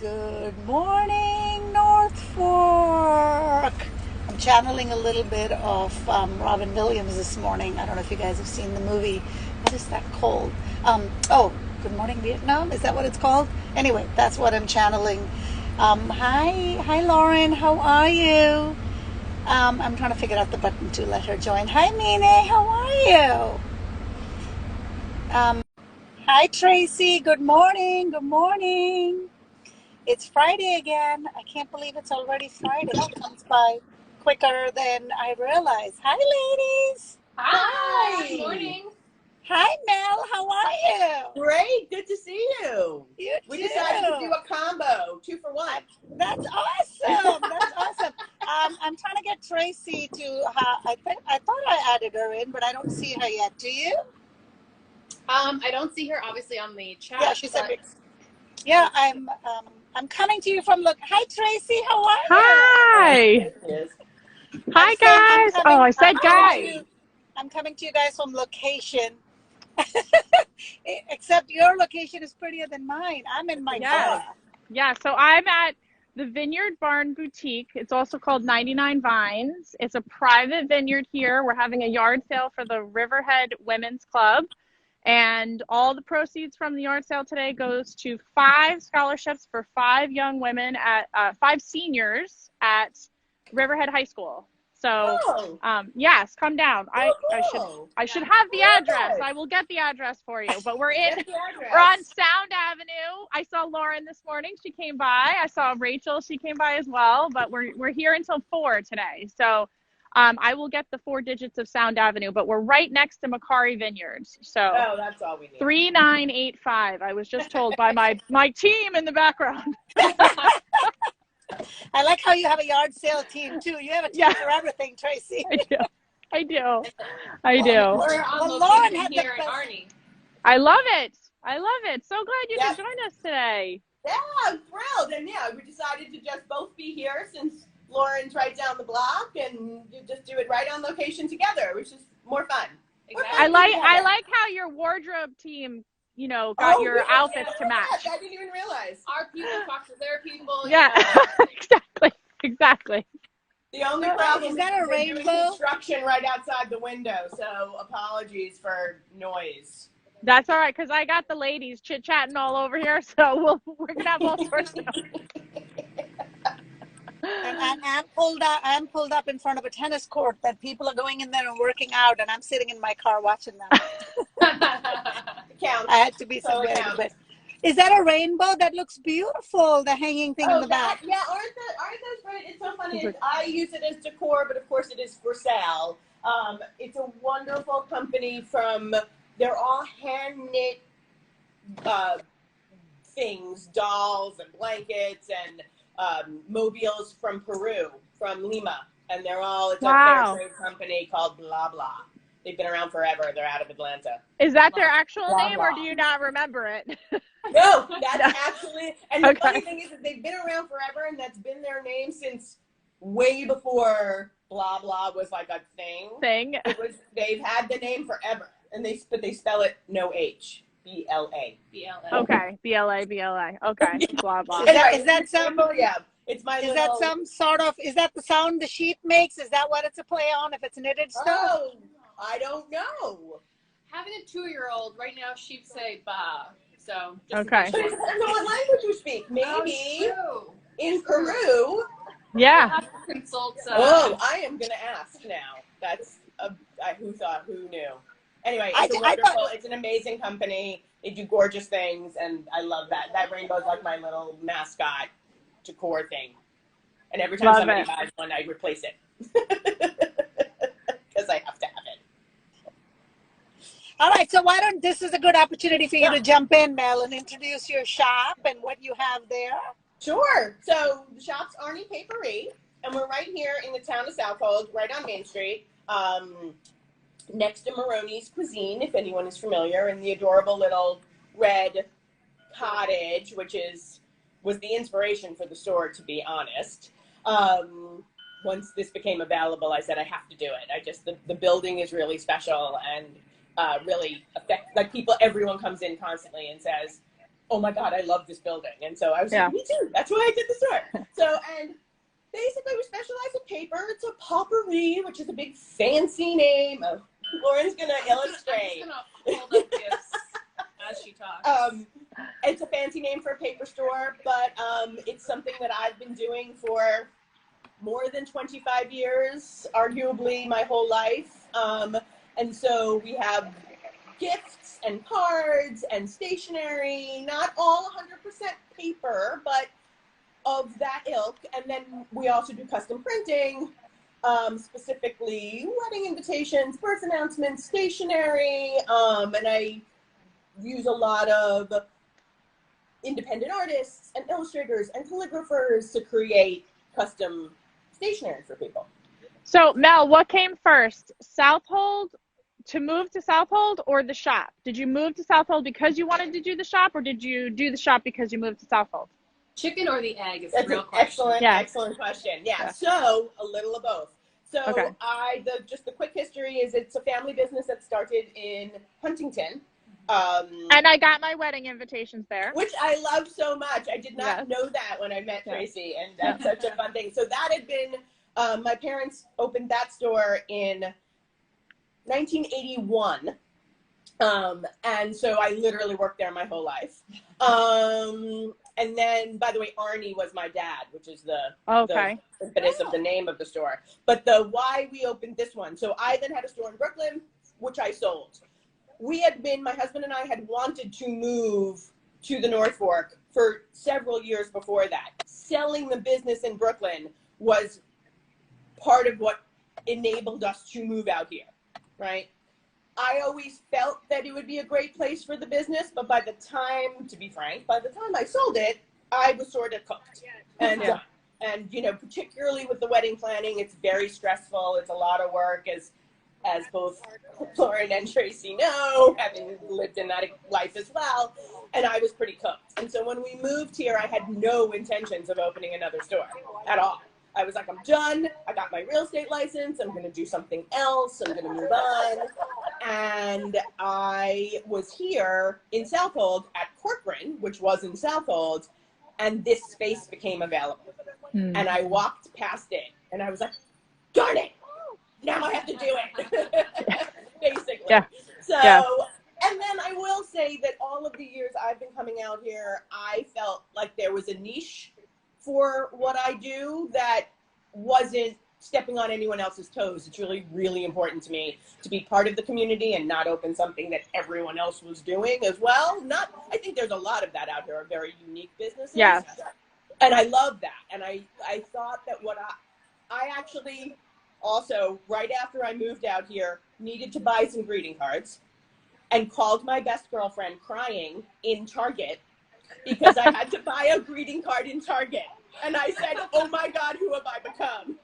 Good morning, North Fork. I'm channeling a little bit of Robin Williams this morning. I don't know if you guys have seen the movie. What is that called? Good Morning Vietnam. Is that what it's called? Anyway, that's what I'm channeling. Hi, Lauren. How are you? I'm trying to figure out the button to let her join. Hi, Mine. How are you? Hi, Tracy. Good morning. Good morning. It's Friday again. I can't believe it's already Friday. It comes by quicker than I realize. Hi, ladies. Hi. Good Hi. morning. Hi, Mel. How are you? Great. Good to see you. You We too. decided to do a combo, 2 for 1. That's awesome. That's awesome. I'm trying to get Tracy to. I thought I added her in, but I don't see her yet. Do you? I don't see her obviously on the chat. Yeah, she said. Yeah, I'm coming to you from. Look, hi, Tracy. How are you? Hi. Yes. Hi, guys. Oh, I said guys. I'm coming to you guys from location. Except your location is prettier than mine. I'm in my Yes. Yeah, so I'm at the Vineyard Barn Boutique. It's also called 99 Vines. It's a private vineyard here. We're having a yard sale for the Riverhead Women's Club. And all the proceeds from the yard sale today goes to 5 scholarships for 5 young women at 5 seniors at Riverhead High School. So, yes, come down. I should have the address. I will get the address for you. But we're on Sound Avenue. I saw Lauren this morning. She came by. I saw Rachel. She came by as well. But we're here until 4 today. So, I will get the 4 digits of Sound Avenue. But we're right next to Macari Vineyards. So, That's all we need. 3985. I was just told by my team in the background. I like how you have a yard sale team too. You have a team for everything, Tracy. I do. We're on Lauren location had here at Arni. I love it. So glad you could join us today. Yeah, I'm thrilled. And yeah, we decided to just both be here since Lauren's right down the block, and you just do it right on location together, which is more fun. Exactly. I like how your wardrobe team, got your outfits to match. I didn't even realize. Our people talk to their people. Yeah, exactly. The only problem is that a they're doing rainbow? construction right outside the window, so apologies for noise. That's all right, because I got the ladies chit-chatting all over here, so we're going to have all sorts of And I'm pulled up in front of a tennis court that people are going in there and working out, and I'm sitting in my car watching them. I had to be somewhere. But is that a rainbow? That looks beautiful. The hanging thing in the back. Yeah, aren't those great? It's so funny. I use it as decor, but of course it is for sale. It's a wonderful company they're all hand knit things, dolls and blankets and mobiles from Peru, from Lima, and they're all a fair trade company called Blah Blah. They've been around forever. They're out of Atlanta. Is that their actual name, or do you not remember it? No, that's actually. And the funny thing is that they've been around forever, and that's been their name since way before Blah Blah was like a thing. They've had the name forever, and they spell it no H. BLA. Okay, BLA. Okay, Blah Blah. Is that some? Yeah, it's my. Is that some sort of? Is that the sound the sheep makes? Is that what it's a play on? If it's knitted stuff? Oh, I don't know. Having a 2-year-old right now, sheep say ba. So okay. But it depends on what language you speak. Maybe in Peru. Yeah. I am gonna ask now. That's who knew. Anyway, it's an amazing company. They do gorgeous things, and I love that. That rainbow is like my little mascot decor thing. And every time somebody buys one, I replace it. Because I have to have it. All right, so this is a good opportunity for you to jump in, Mel, and introduce your shop and what you have there. Sure. So the shop's Arni Paperie, and we're right here in the town of Southold, right on Main Street. Next to Maroni's Cuisine, if anyone is familiar, and the adorable little red cottage, which was the inspiration for the store, to be honest. Once this became available, I said I have to do it. The building is really special and really everyone comes in constantly and says, oh my God, I love this building. And so I was Yeah. like, me too. That's why I did the store. So, and basically we specialize in paper. It's a Paperie, which is a big fancy name. Oh, Lauren's going to illustrate. I'm just going to hold up gifts as she talks. It's a fancy name for a paper store, but it's something that I've been doing for more than 25 years, arguably my whole life. And so we have gifts and cards and stationery, not all 100% paper, but of that ilk. And then we also do custom printing, specifically wedding invitations, birth announcements, stationery, and I use a lot of independent artists and illustrators and calligraphers to create custom stationery for people. So Mel, what came first? Southold, to move to Southold, or the shop? Did you move to Southold because you wanted to do the shop, or did you do the shop because you moved to Southold? Chicken or the egg is That's the real an question. excellent question. Yeah. So a little of both. So Okay. just the quick history is it's a family business that started in Huntington. And I got my wedding invitations there. Which I love so much. I did not Yes. know that when I met Yeah. Tracy, and that's such a fun thing. So that had been, my parents opened that store in 1981. And so I literally worked there my whole life. And then, by the way, Arni was my dad, which is the impetus of the name of the store. But the why we opened this one. So I then had a store in Brooklyn, which I sold. My husband and I had wanted to move to the North Fork for several years before that. Selling the business in Brooklyn was part of what enabled us to move out here, right? I always felt that it would be a great place for the business, but by the time, to be frank, by the time I sold it, I was sort of cooked and done. And, you know, particularly with the wedding planning, it's very stressful. It's a lot of work, as both Lauren and Tracy know, having lived in that life as well. And I was pretty cooked. And so when we moved here, I had no intentions of opening another store at all. I was like, I'm done. I got my real estate license. I'm going to do something else. I'm going to move on. And I was here in Southold at Corcoran, which was in Southold, and this space became available. And I walked past it, and I was like, darn it, now I have to do it, basically. Yeah. So, Yeah. and then I will say that all of the years I've been coming out here, I felt like there was a niche for what I do that wasn't stepping on anyone else's toes. It's really, really important to me to be part of the community and not open something that everyone else was doing as well. I think there's a lot of that out here, are very unique businesses. Yes. And I love that. And I thought that what I actually also, right after I moved out here, needed to buy some greeting cards and called my best girlfriend crying in Target because I had to buy a greeting card in Target. And I said, oh my God, who have I become?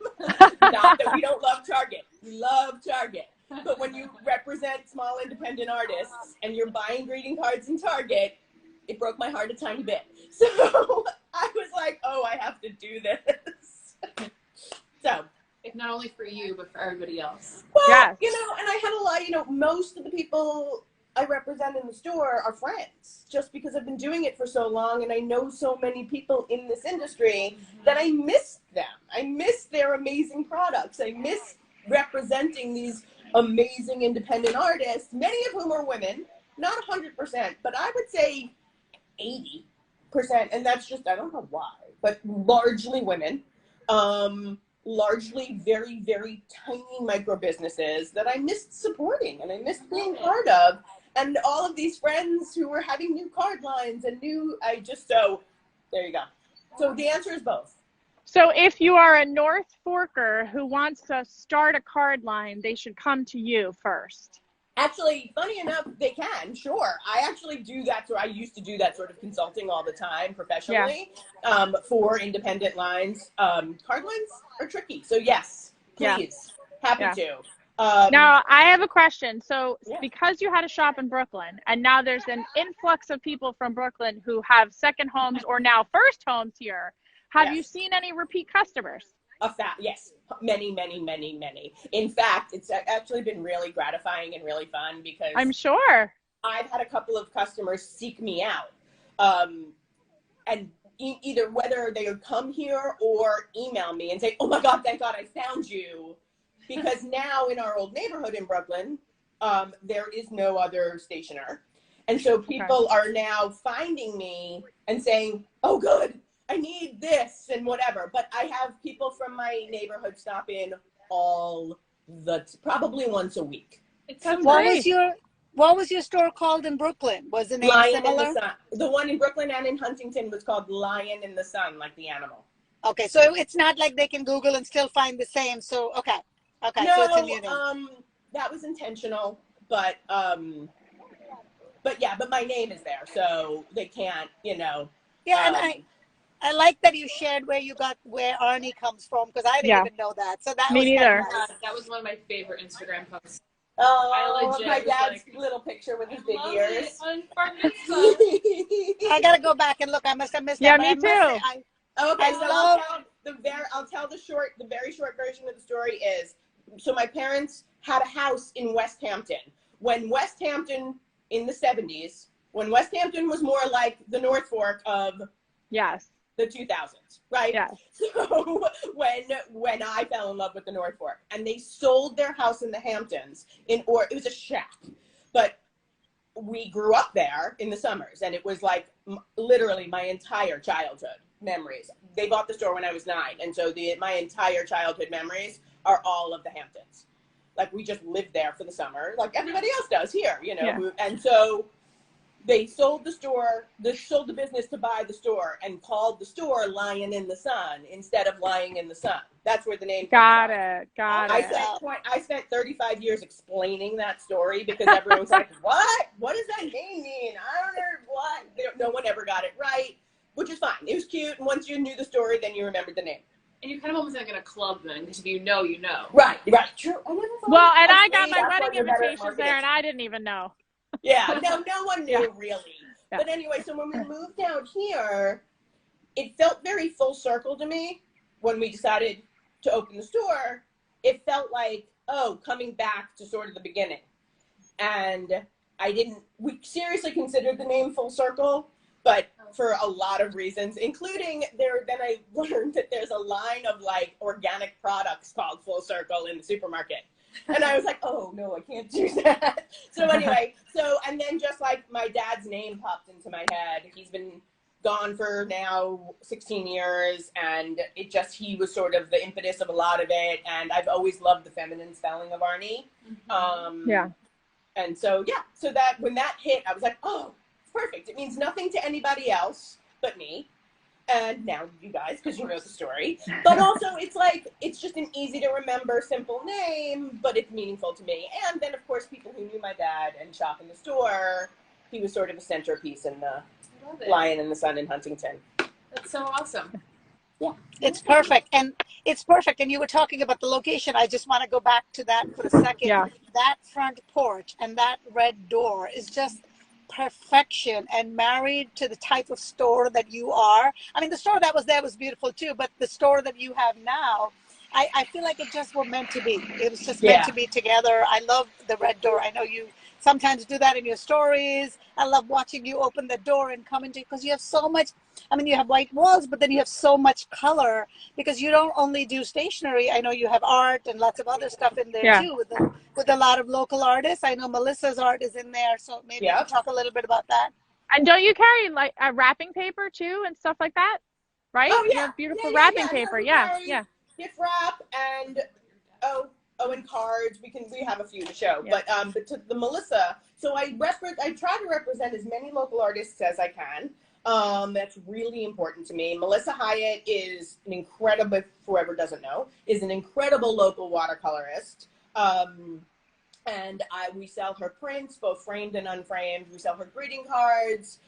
Not that we don't love Target. We love Target. But when you represent small independent artists and you're buying greeting cards in Target, it broke my heart a tiny bit. So I was like, oh, I have to do this. So. Not only for you, but for everybody else. Well, Yes. you know, and I had a lot, most of the people I represent in the store are friends, just because I've been doing it for so long and I know so many people in this industry that I miss them. I miss their amazing products. I miss representing these amazing independent artists, many of whom are women, not 100%, but I would say 80%. And that's just, I don't know why, but largely women. Largely very, very tiny micro businesses that I missed supporting and I missed being part of. And all of these friends who were having new card lines and so there you go. So the answer is both. So if you are a North Forker who wants to start a card line, they should come to you first. Actually, funny enough, they can, sure. I actually do that. So I used to do that sort of consulting all the time professionally for independent lines. Card lines are tricky. So yes, please. Happy to. Now, I have a question. So because you had a shop in Brooklyn and now there's an influx of people from Brooklyn who have second homes or now first homes here, have you seen any repeat customers? Yes, many, many, many, many. In fact, it's actually been really gratifying and really fun because I'm sure I've had a couple of customers seek me out And either whether they would come here or email me and say, oh my God, thank God I found you. Because now in our old neighborhood in Brooklyn, there is no other stationer. And so people are now finding me and saying, oh, good, I need this and whatever. But I have people from my neighborhood stop in probably once a week. What was your store called in Brooklyn? Was the name Lion similar? in the Sun. The one in Brooklyn and in Huntington was called Lion in the Sun, like the animal. Okay, so it's not like they can Google and still find the same. So okay, No, so it's a new name. That was intentional, but my name is there, so they can't, Yeah, and I like that you shared where Arni comes from, because I didn't even know that. So that was kind of nice. That was one of my favorite Instagram posts. Oh, my dad's little picture with his big ears. I gotta go back and look. I must have missed that. Yeah, me too. I'll tell the very short version of the story is, so my parents had a house in West Hampton. When West Hampton, in the 70s, when West Hampton was more like the North Fork of the 2000s, right? Yes. So when I fell in love with the North Fork, and they sold their house in the Hamptons, it was a shack, but we grew up there in the summers, and it was like literally my entire childhood memories. They bought the store when I was 9, and so my entire childhood memories are all of the Hamptons. Like, we just lived there for the summer, like everybody else does here, And so they sold the business to buy the store, and called the store Lion in the Sun instead of Lying in the Sun. That's where the name Got comes it. I spent 35 years explaining that story, because everyone's like, what? What does that name mean? I don't know what. No one ever got it right, which is fine. It was cute. And once you knew the story, then you remembered the name. And you kind of almost like in a club then, because if you know, you know. Right. True. Well, and I got my wedding invitations there, and I didn't even know. Yeah, no one knew really. Yeah. But anyway, so when we moved out here, it felt very full circle to me when we decided to open the store. It felt like, coming back to sort of the beginning. And we seriously considered the name Full Circle, but for a lot of reasons, including then I learned that there's a line of like organic products called Full Circle in the supermarket. And I was like, oh no, I can't do that. So anyway, and then just like my dad's name popped into my head. He's been gone for now 16 years, and he was sort of the impetus of a lot of it. And I've always loved the feminine spelling of Arni. And so that when that hit, I was like, oh, it's perfect. It means nothing to anybody else but me. And now you guys, because you know the story. But also, it's just an easy to remember, simple name, but it's meaningful to me. And then, of course, people who knew my dad and shop in the store, he was sort of a centerpiece in the Lion in the Sun in Huntington. That's so awesome. Yeah, it's perfect. And you were talking about the location. I just want to go back to that for a second. Yeah. That front porch and that red door is just perfection, and married to the type of store that you are. I mean, the store that was there was beautiful too, but the store that you have now, I feel like it just was meant to be. It was just meant to be together. I love the red door. I know you sometimes do that in your stories. I love watching you open the door and come into, because you have so much. I mean, you have white walls, but then you have so much color, because you don't only do stationery. I know you have art and lots of other stuff in there too, with a lot of local artists. I know Melissa's art is in there, so maybe you can talk a little bit about that. And don't you carry like a wrapping paper too and stuff like that? Right? Oh, yeah. You have beautiful wrapping paper. Yeah. Gift wrap and and cards. We have a few to show, but to the Melissa. So I try to represent as many local artists as I can. That's really important to me. Melissa Hyatt is an incredible, if whoever doesn't know, is an incredible local watercolorist. And we sell her prints, both framed and unframed. We sell her greeting cards.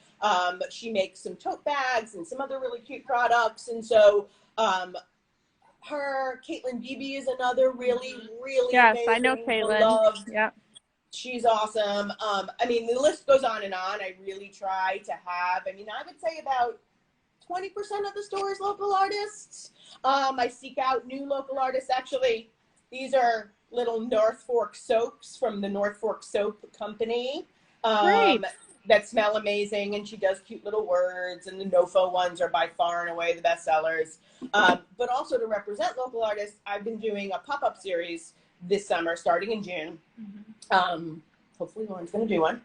She makes some tote bags and some other really cute products. And so, Caitlin Beebe is another really amazing. I know Caitlin. Yeah. She's awesome. I mean, the list goes on and on. I really try to have, I would say about 20% of the store is local artists. I seek out new local artists. Actually, these are little North Fork soaps from the North Fork Soap Company. Great. that smell amazing, and she does cute little words, and the no-faux ones are by far and away the best sellers. But also to represent local artists, I've been doing a pop-up series this summer, starting in June. Hopefully Lauren's going to do one.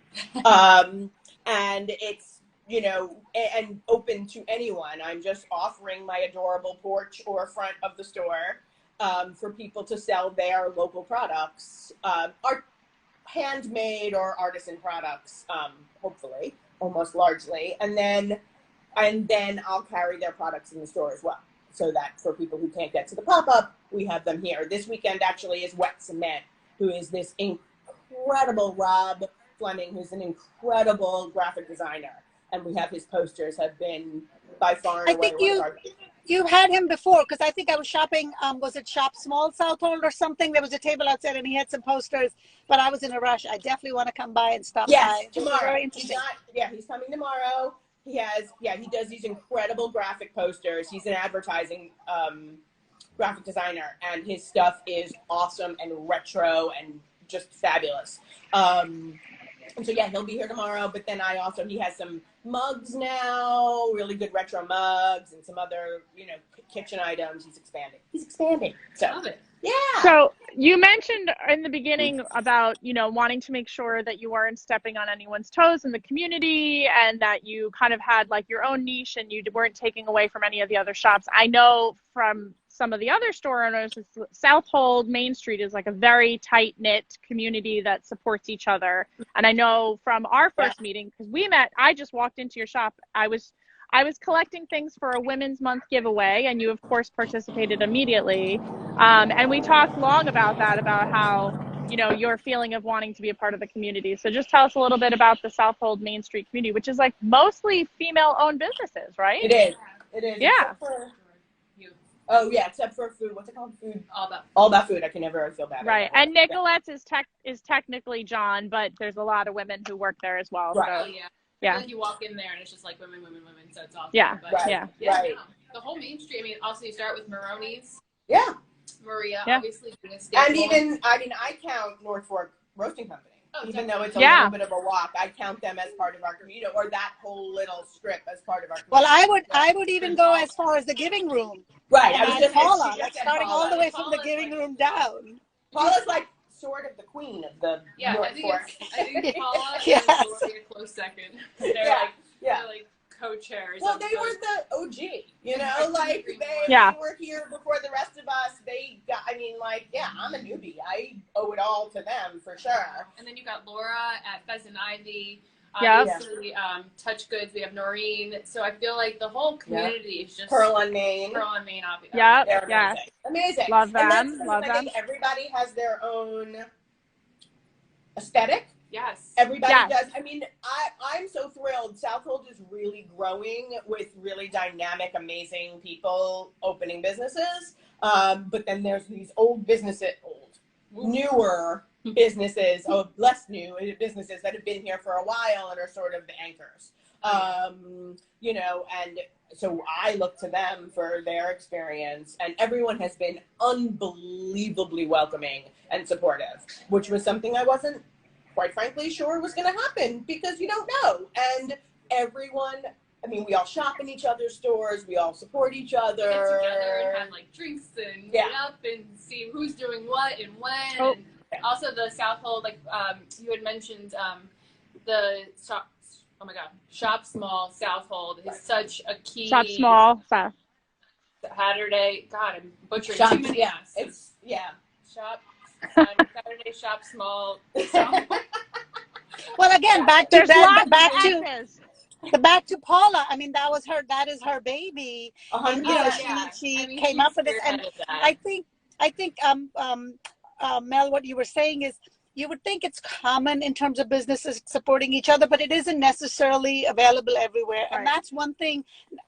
And it's, you know, and open to anyone. I'm just offering my adorable porch or front of the store for people to sell their local products, art, handmade or artisan products, hopefully, almost largely. And then I'll carry their products in the store as well. So that for people who can't get to the pop-up, we have them here. This weekend actually is Wet Cement, who is this incredible Rob Fleming, who's an incredible graphic designer. And we have his posters have been by far and away. I think you had him before, because I think I was shopping, was it Shop Small Southold or something? There was a table outside and he had some posters, but I was in a rush. I definitely want to come by and stop by. Tomorrow. Very interesting. He's coming tomorrow. He does these incredible graphic posters. He's an advertising graphic designer, and his stuff is awesome and retro and just fabulous. And so, he'll be here tomorrow, but then he has some mugs now, really good retro mugs, and some other, kitchen items. He's expanding. So, love it. Yeah. So you mentioned in the beginning about, wanting to make sure that you weren't stepping on anyone's toes in the community, and that you kind of had like your own niche and you weren't taking away from any of the other shops. I know from some of the other store owners, Southold Main Street is like a very tight knit community that supports each other. And I know from our first meeting, because we met, I just walked into your shop. I was collecting things for a Women's Month giveaway, and you of course participated immediately. And we talked long about that, about how, your feeling of wanting to be a part of the community. So just tell us a little bit about the Southold Main Street community, which is like mostly female owned businesses, right? It is. Yeah. Except for food. What's it called? Food. All about food. I can never feel bad. Right. And Nicolette's is technically John, but there's a lot of women who work there as well. Right. So, yeah. Yeah. Like you walk in there and it's just like women, so it's awesome. Yeah. But, Right. Right. The whole Main Street. I mean, also you start with Maroni's. Yeah. Maria, Yeah. obviously being a staple. And even, I count North Fork Roasting Company. Even though it's a Yeah. little bit of a walk, I count them as part of our community, or that whole little strip as part of our community. Well, I would even go as far as the giving room. Right. And I was just Paula, she just said starting all Paula. the way from the Paula's giving like- room down. Paula's like sort of the queen of the Yeah, North I think Fork. Paula Yes. and Gloria a close second. They're Yeah. like co-chairs. Well, of they were the OG, like they were here before the rest of us. They got, I'm a newbie. I owe it all to them for sure. And then you got Laura at Pheasant Ivy. Yeah. Obviously, Touch Goods. We have Noreen. So I feel like the whole community is just Pearl on Main. obviously. Yep. They're Yeah. amazing. Love And that's them. the Love thing, I think everybody has their own aesthetic. Yes. Everybody Yes. does. I'm so thrilled. Southold is really growing with really dynamic, amazing people opening businesses. But then there's these newer businesses, less new businesses that have been here for a while and are sort of the anchors. And so I look to them for their experience, and everyone has been unbelievably welcoming and supportive, which was something I wasn't, quite frankly, sure was going to happen, because you don't know. And everyone, we all shop in each other's stores. We all support each other. Get together and have like drinks and meet up and see who's doing what and when. Oh. And also the Southold, you had mentioned the shop. Oh my God, Shop Small Southold is such a key. Shop Small. Saturday. God, I'm butchering Shop, too many. Shop. Saturday Shop Small. Well, again, back There's lots to of business. back to Paula. That is her baby. And, she came up with this, and I think Mel, what you were saying is, you would think it's common in terms of businesses supporting each other, but it isn't necessarily available everywhere. Right. And that's one thing.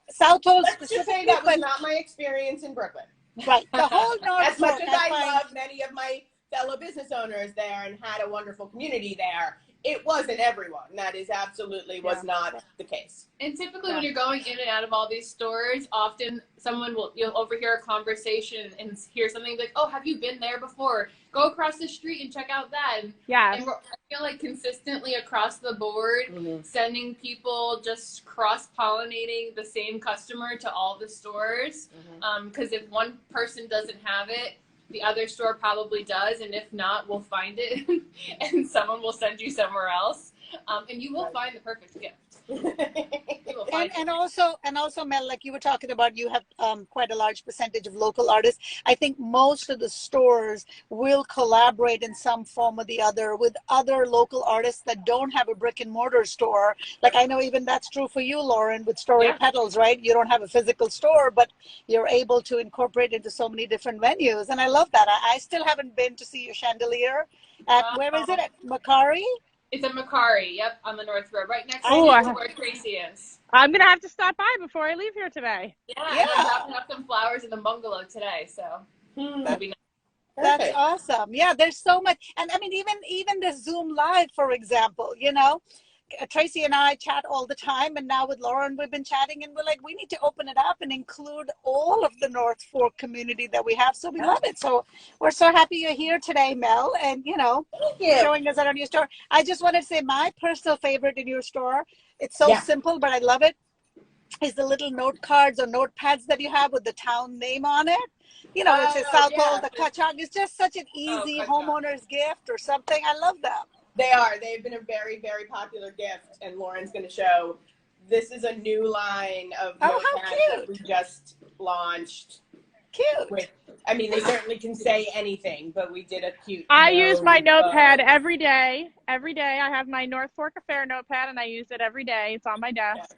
Southold Let's just say specifically, that was not my experience in Brooklyn. right? The whole North As much Fork, as I love many of my fellow business owners there and had a wonderful community there, it wasn't everyone. That is absolutely was not the case. And typically when you're going in and out of all these stores, often you'll overhear a conversation and hear something like, oh, have you been there before? Go across the street and check out that. And I feel like consistently across the board, sending people just cross-pollinating the same customer to all the stores. Because if one person doesn't have it, the other store probably does, and if not, we'll find it, and someone will send you somewhere else, and you will find the perfect gift. And also, Mel, like you were talking about, you have quite a large percentage of local artists. I think most of the stores will collaborate in some form or the other with other local artists that don't have a brick and mortar store. Like I know even that's true for you, Lauren, with Story Petals, right? You don't have a physical store, but you're able to incorporate into so many different venues. And I love that. I still haven't been to see your chandelier at, where is it? At Macari? It's a Macari, yep, on the North Road, right next to where Tracy is. I'm going to have to stop by before I leave here today. Yeah. I'm dropping off some flowers in the bungalow today, so that'll be nice. That's awesome. Yeah, there's so much. And I mean, even the Zoom Live, for example, you know, Tracy and I chat all the time, and now with Lauren we've been chatting, and we're like, we need to open it up and include all of the North Fork community that we have, so we love it. So we're so happy you're here today, Mel, and you know, showing us that on your store. I just wanted to say my personal favorite in your store, it's so simple but I love it, is the little note cards or notepads that you have with the town name on it. You know, it says Southold, the Kachang. It's just such an easy homeowner's gift or something. I love that. They are. They've been a very, very popular gift, and Lauren's going to show. This is a new line of notepads that we just launched. Cute. I mean, they certainly can say anything, but we did a cute. I use my notepad every day. Every day I have my North Fork Affair notepad, and I use it every day. It's on my desk.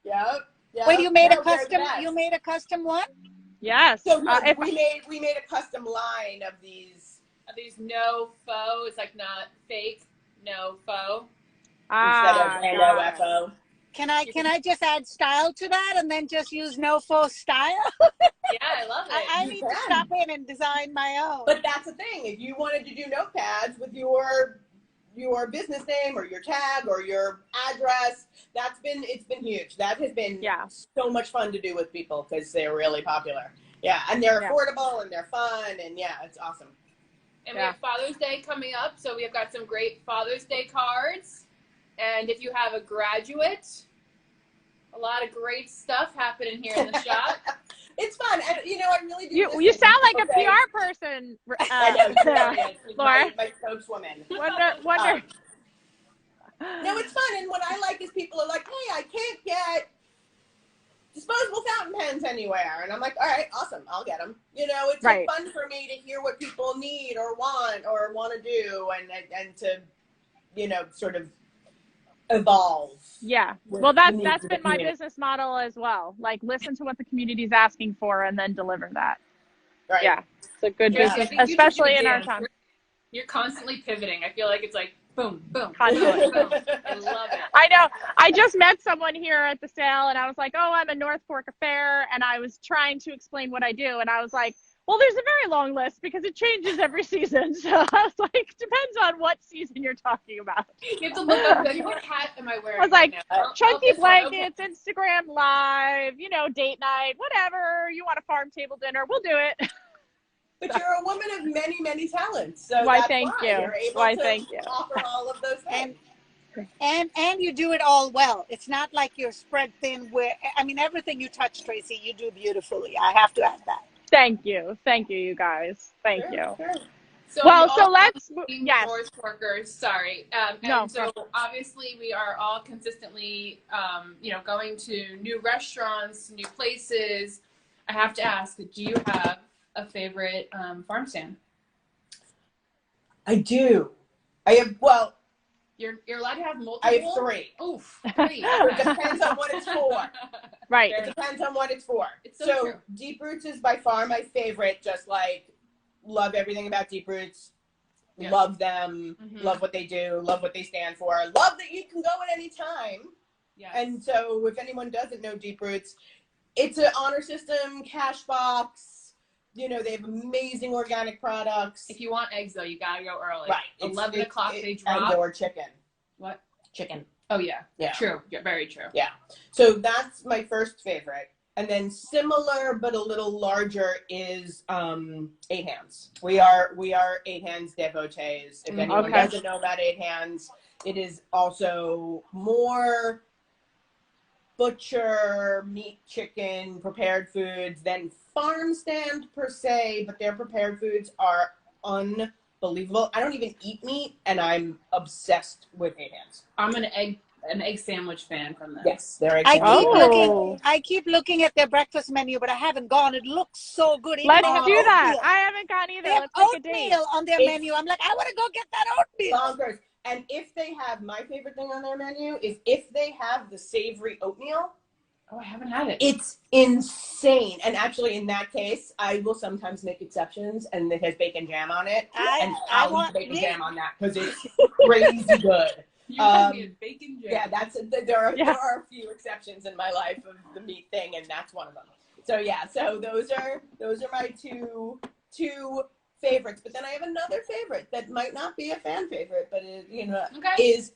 Yep. Wait, you made a custom? You made a custom one? Yes. So we made a custom line of these. No faux. It's like not fake. No faux. Instead of NOFO. Can I just add style to that and then just use no faux style? Yeah, I love it. I need to stop in and design my own. But that's the thing. If you wanted to do notepads with your business name or your tag or your address, it's been huge. That has been so much fun to do with people because they're really popular. Yeah, and they're affordable and they're fun, and it's awesome. And we have Father's Day coming up, so we have got some great Father's Day cards. And if you have a graduate, a lot of great stuff happening here in the shop. It's fun. And, you know, I really do. You sound like a PR person, I know, Laura. My spokeswoman. Wonder. No, it's fun. And what I like is people are like, hey, I can't get disposable fountain pens anywhere. And I'm like, all right, awesome. I'll get them. You know, it's fun for me to hear what people need or want to do and to, you know, sort of evolve. Yeah. Well, that's been my business model as well. Like, listen to what the community's asking for and then deliver that. Right. Yeah. It's a good business, especially in our town. You're constantly pivoting. I feel like it's like, boom, boom, constantly. boom. I love it. I know. I just met someone here at the sale, and I was like, oh, I'm a North Fork Affair, and I was trying to explain what I do, and I was like, well, there's a very long list because it changes every season. So I was like, depends on what season you're talking about. You have to look up, like, what hat am I wearing? I was like, right chunky blankets, Instagram Live, you know, date night, whatever. You want a farm table dinner, we'll do it. But you're a woman of many, many talents. So thank you. You're able to offer all of those things. And you do it all well. It's not like you're spread thin where, I mean, everything you touch, Tracy, you do beautifully. I have to add that. Thank you. Thank you, you guys. Thank you. Sure. So let's, Force workers, sorry. So obviously we are all consistently, you know, going to new restaurants, new places. I have to ask, do you have a favorite farm stand? I do. I have, well, you're allowed to have multiple? I have 3. Oof, 3. It depends on what it's for. Right. It depends on what it's for. It's so true. Deep Roots is by far my favorite. Just like, love everything about Deep Roots. Yeah. Love them. Love what they do. Love what they stand for. Love that you can go at any time. Yes. And so if anyone doesn't know Deep Roots, it's an honor system, cash box. You know, they have amazing organic products. If you want eggs, though, you gotta go early. Right. 11 o'clock, they drop. And or chicken. What? Chicken. Oh yeah. Yeah. True. Yeah, very true. Yeah. So that's my first favorite. And then similar but a little larger is 8 Hands. We are 8 Hands devotees. If anyone doesn't know about 8 Hands, it is also more butcher, meat, chicken, prepared foods than farm stand per se, but their prepared foods are unbelievable. I don't even eat meat, and I'm obsessed with 8 Hands. I'm an egg sandwich fan from them. Yes, they're egg sandwiches. I keep looking at their breakfast menu, but I haven't gone. It looks so good. Let's do that. I haven't gone either. They have oatmeal on their menu. I'm like, I want to go get that oatmeal. Bonkers. And if they have, my favorite thing on their menu is if they have the savory oatmeal. Oh, I haven't had it. It's insane. And actually, in that case, I will sometimes make exceptions, and it has bacon jam on it. I want bacon jam on that because it's crazy good. You want me a bacon jam? Yeah, there are a few exceptions in my life of the meat thing, and that's one of them. So yeah, so those are my two favorites. But then I have another favorite that might not be a fan favorite, but is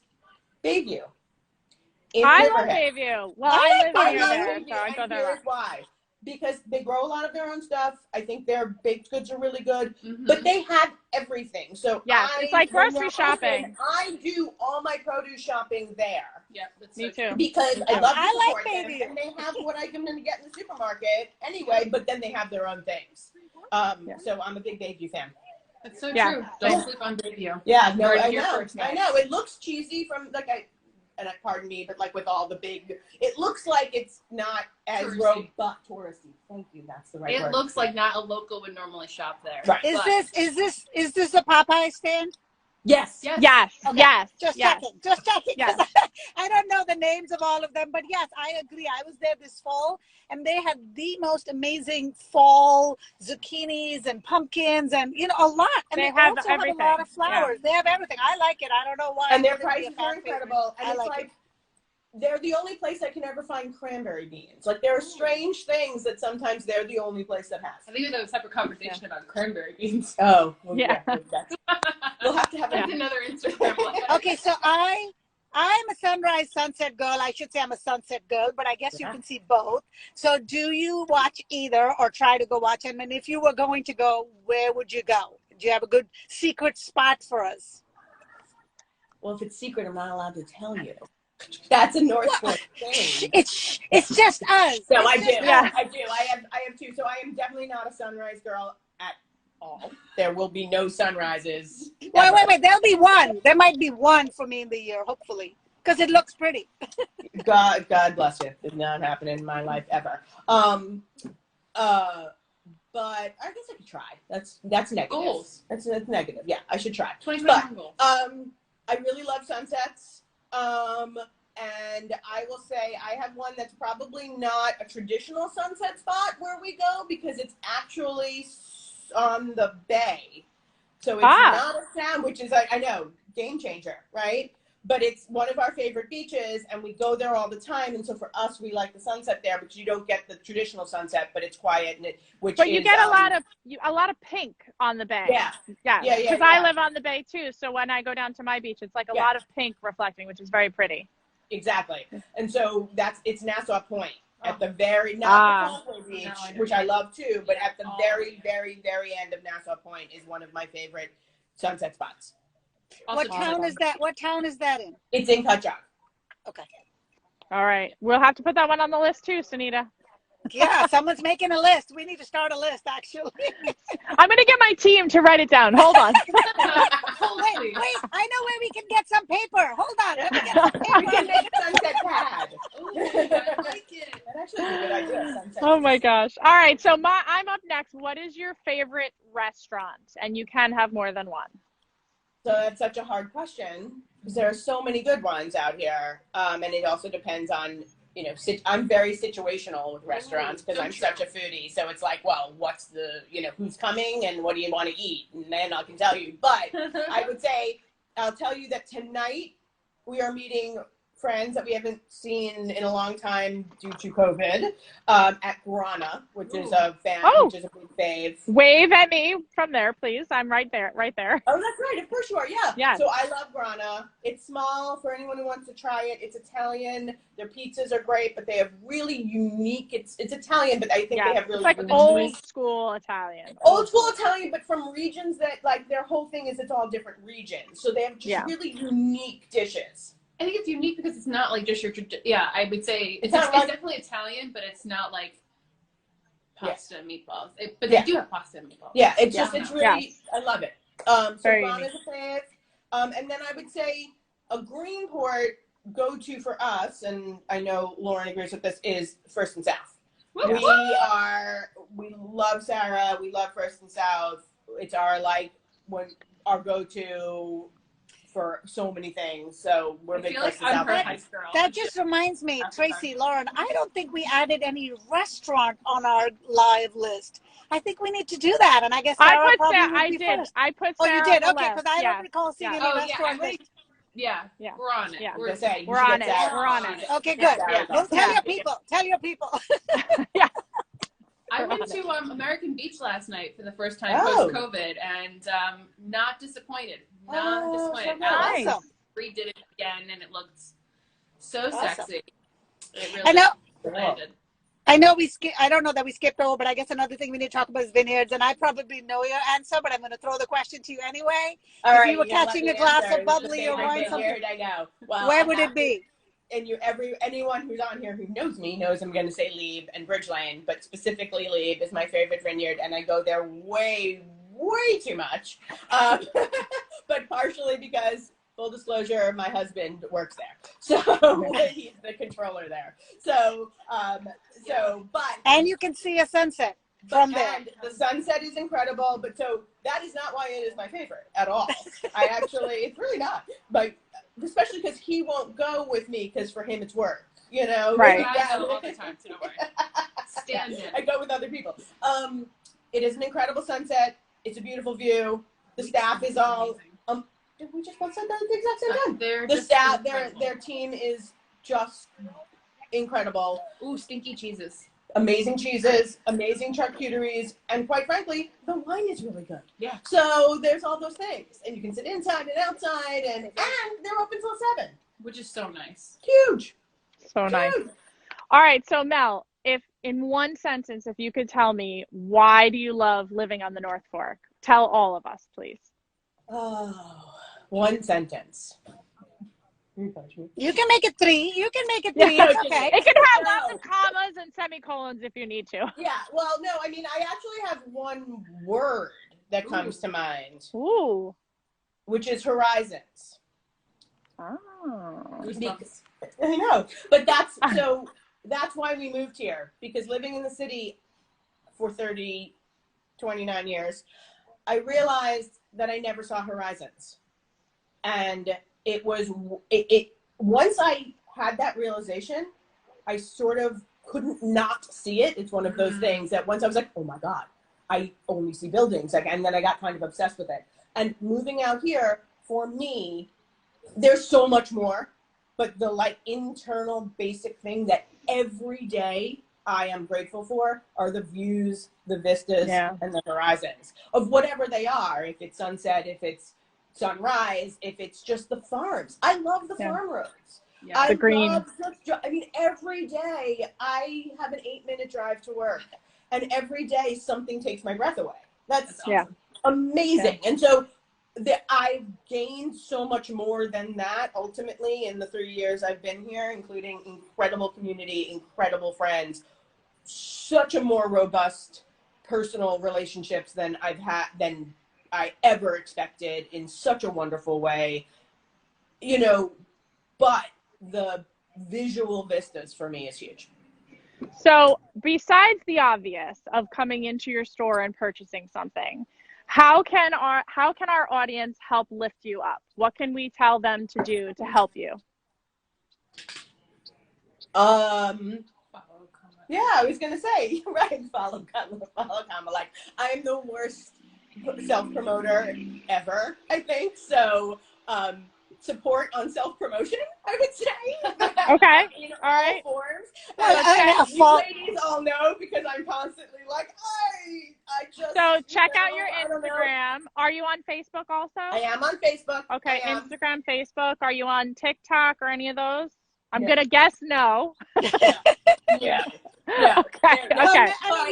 Bayview. I love Bayview. Well, I live near there, so I go there. Here's why. Because they grow a lot of their own stuff. I think their baked goods are really good, but they have everything. So it's like grocery shopping. I do all my produce shopping there. Yeah, me too. Because I love to support like them, and they have what I can get in the supermarket anyway. But then they have their own things. So I'm a big Bayview fan. That's so true. Don't sleep on Bayview. Yeah, no, I know. It looks cheesy from and pardon me, but like with all the big, it looks like it's not as robust touristy. Thank you, that's the right word. It looks like not a local would normally shop there. Right. Is this a Popeye stand? Yes. Yes. Okay. Yes. Just checking. Yes. I don't know the names of all of them, but yes, I agree. I was there this fall, and they had the most amazing fall zucchinis and pumpkins, and a lot. And they also have a lot of flowers. They have everything. I like it. I don't know why. And their prices are incredible. And it's like they're the only place I can ever find cranberry beans. Like, there are strange things that sometimes they're the only place that has. I think we have a separate conversation about cranberry beans. Oh, well, yeah. We'll have to have another Instagram live. Okay, so I'm a sunrise sunset girl. I should say I'm a sunset girl, but I guess you can see both. So do you watch either or try to go watch them? And if you were going to go, where would you go? Do you have a good secret spot for us? Well, if it's secret, I'm not allowed to tell you. That's a Northport thing. It's just us. So I do. Yeah. I do. I have two. So I am definitely not a sunrise girl at all. There will be no sunrises. Wait. There'll be one. There might be one for me in the year, hopefully, because it looks pretty. God bless you. It's not happening in my life ever. But I guess I could try. That's negative. Goals. That's negative. Yeah, I should try. 2021 goals. I really love sunsets. And I will say I have one that's probably not a traditional sunset spot where we go because it's actually on the bay. So it's not a sound, which is, I know, game changer, right? But it's one of our favorite beaches, and we go there all the time. And so for us, we like the sunset there because you don't get the traditional sunset, but it's quiet. But you get a lot of pink on the bay. Yeah. Because I live on the bay too. So when I go down to my beach, it's like a lot of pink reflecting, which is very pretty. Exactly. And so it's Nassau Point at the very, not the Causeway Beach, which I love too, but at the very, very, very end of Nassau Point is one of my favorite sunset spots. What town is that? What town is that in? It's in Kutchak. Okay. All right. We'll have to put that one on the list too, Sunita. Yeah, someone's making a list. We need to start a list, actually. I'm going to get my team to write it down. Hold on. Wait. I know where we can get some paper. Hold on. Let me get some paper. We can make a sunset pad. Ooh, I like it. That actually is a good idea. Sunset. Oh my gosh. All right. So I'm up next. What is your favorite restaurant? And you can have more than one. So that's such a hard question because there are so many good ones out here. And it also depends on, I'm very situational with restaurants because I'm such a foodie. So it's like, well, what's the, who's coming and what do you want to eat? And then I can tell you. But I would say, I'll tell you that tonight we are meeting friends that we haven't seen in a long time due to COVID at Grana, which is a band, which is a big fave. Wave at me from there, please. I'm right there, right there. Oh, that's right. Of course you are. Yeah. Yes. So I love Grana. It's small for anyone who wants to try it. It's Italian. Their pizzas are great, but they have really unique. It's Italian, but I think they have really it's like old school Italian. Old school Italian, but from regions that like their whole thing is it's all different regions. So they have just really unique dishes. I think it's unique because it's not like just your I would say it's definitely Italian, but it's not like pasta meatballs. But they do have pasta and meatballs. Yeah, it's just it's really I love it. So Grana's a fave. And then I would say a Greenport go-to for us, and I know Lauren agrees with this, is First and South. We love Sarah. We love First and South. It's our our go-to for so many things. So we're big First and South. That just reminds me, Tracy, Lauren, I don't think we added any restaurant on our live list. I think we need to do that, and I guess Sarah I put Sarah. Oh, you did? Okay, because I don't recall seeing any restaurant list. We're on it. Yeah. We're on it. Okay, good. Tell your people. Tell your people. I went to American Beach last night for the first time post-COVID, and not disappointed. Not disappointed. Awesome. Redid it again, and it looked so sexy. It really I know. landed. I know I don't know that we skipped over, but I guess another thing we need to talk about is vineyards, and I probably know your answer, but I'm going to throw the question to you anyway. All right, you were catching a glass of bubbly or wine, something, I know. Well, where would it be? And anyone who's on here who knows me knows I'm going to say Lieb and Bridge Lane, but specifically Lieb is my favorite vineyard, and I go there way too much. But partially because, full disclosure, my husband works there, so he's the controller there. And you can see a sunset from there. And the sunset is incredible, but so that is not why it is my favorite at all. It's really not. But especially because he won't go with me because for him it's work, Right. I go all the time, so don't worry. Stand in. I go with other people. It is an incredible sunset. It's a beautiful view. The staff is all. Did we just both say that at the exact same time? The staff, their team is just incredible. Ooh, stinky cheeses. Amazing cheeses, amazing charcuteries, and quite frankly, the wine is really good. Yeah. So there's all those things, and you can sit inside and outside, and they're open till 7, which is so nice. Huge. So nice. All right, so Mel, if in one sentence, if you could tell me why do you love living on the North Fork? Tell all of us, please. Oh, one sentence. You can make it 3. You can make it 3. It's okay. It can have lots of commas and semicolons if you need to. Yeah. Well, no. I mean, I actually have one word that comes to mind. Ooh. Which is horizons. Oh. I know, but that's why we moved here, because living in the city for 29 years, I realized that I never saw horizons. And it was once I had that realization, I sort of couldn't not see it. It's one of those things that once I was like, oh my God, I only see buildings. And then I got kind of obsessed with it. And moving out here, for me, there's so much more, but the internal basic thing that every day I am grateful for are the views, the vistas, and the horizons of whatever they are. If it's sunset, if it's sunrise, if it's just the farms. I love the farm roads. The green. Every day I have an 8-minute drive to work, and every day something takes my breath away. That's amazing. And so I've gained so much more than that ultimately in the 3 years I've been here, including incredible community, incredible friends, such a more robust personal relationships than I ever expected, in such a wonderful way, but the visual vistas for me is huge. So besides the obvious of coming into your store and purchasing something, how can our audience help lift you up? What can we tell them to do to help you? Yeah, I was gonna say, right, follow, comma. Like, I'm the worst self-promoter ever, I think. So support on self-promotion, I would say. Okay. In All right. forms. Well, You ladies all know because I'm constantly like, I just. So check out I your don't know. Instagram. Are you on Facebook also? I am on Facebook. Okay, I am. Instagram, Facebook. Are you on TikTok or any of those? I'm No. gonna guess no. Yeah. Okay. Well, Okay. I mean,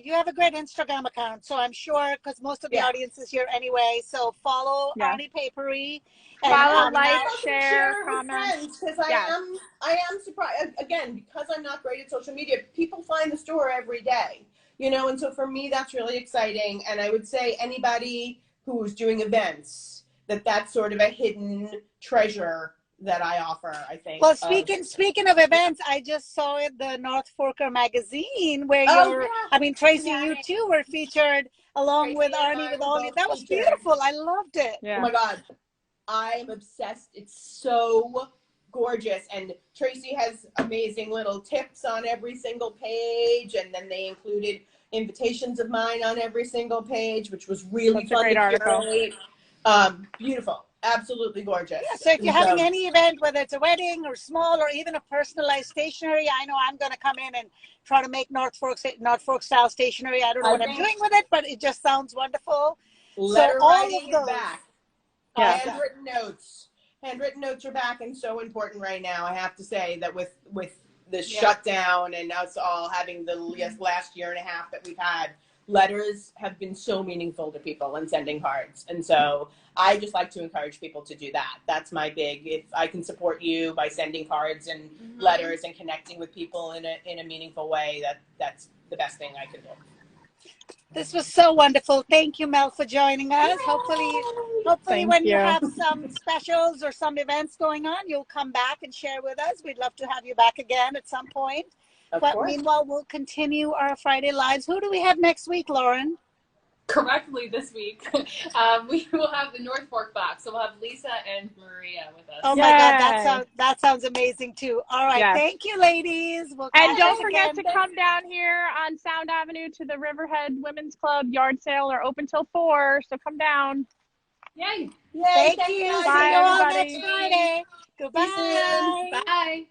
you have a great Instagram account, so I'm sure because most of the audience is here anyway. So follow Arni Paperie. Follow, like, now, share, it with comment. friends because I am surprised again because I'm not great at social media. People find the store every day, you know, and so for me that's really exciting. And I would say anybody who's doing events that's sort of a hidden treasure that I offer, I think. Well, speaking of events, I just saw it, the North Forker magazine, where I mean, Tracy, you too were featured along with Arni with all you. That was beautiful. I loved it. Yeah. Oh my God, I'm obsessed. It's so gorgeous, and Tracy has amazing little tips on every single page, and then they included invitations of mine on every single page, which was really fun to curate. Beautiful. Absolutely gorgeous. Yeah, so if you're having any event, whether it's a wedding or small or even a personalized stationery, I know I'm going to come in and try to make North Fork style stationery. I don't know what I'm doing with it, but it just sounds wonderful. Letter so all writing of those, back. Handwritten notes. Handwritten notes are back and so important right now. I have to say that with the shutdown and us all having the last year and a half that we've had, letters have been so meaningful to people and sending cards. And so I just like to encourage people to do that. That's my big, if I can support you by sending cards and letters and connecting with people in a meaningful way, that's the best thing I can do. This was so wonderful. Thank you, Mel, for joining us. Hopefully when you have some specials or some events going on, you'll come back and share with us. We'd love to have you back again at some point. But meanwhile, we'll continue our Friday Lives. Who do we have next week, Lauren? Correctly this week, we will have the North Fork back. So we'll have Lisa and Maria with us. Oh my God, that sounds amazing too. All right, thank you, ladies. And don't forget to come down here on Sound Avenue to the Riverhead Women's Club yard sale. Are open till 4, so come down. Yay! Thank you. Bye, See you all everybody. next Friday. Goodbye. Bye.